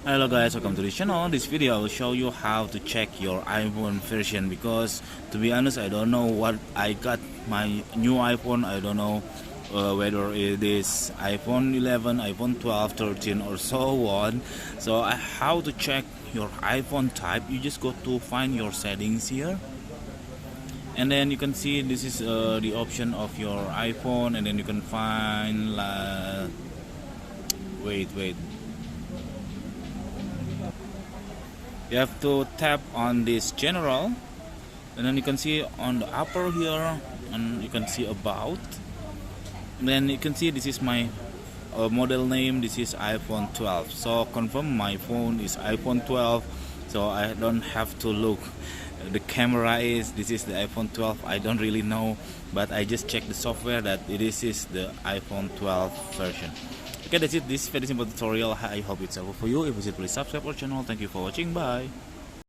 Hello guys, welcome to the channel. This video I will show you how to check your iPhone version, because to be honest I don't know what I got my new iPhone. I don't know whether it is iPhone 11, iPhone 12, 13 or so on. So how to check your iPhone type, you just go to find your settings here, and then you can see this is the option of your iPhone, and then you can find wait, you have to tap on this general, and then you can see on the upper here, and you can see about, and then you can see this is my model name. This is iPhone 12, so confirm my phone is iPhone 12, so I don't have to look the camera is this is the iPhone 12. I don't really know, but I just check the software that this is the iPhone 12 version. Okay, that's it. This is very simple tutorial. I hope it's helpful for you. If you should, please subscribe our channel. Thank you for watching. Bye.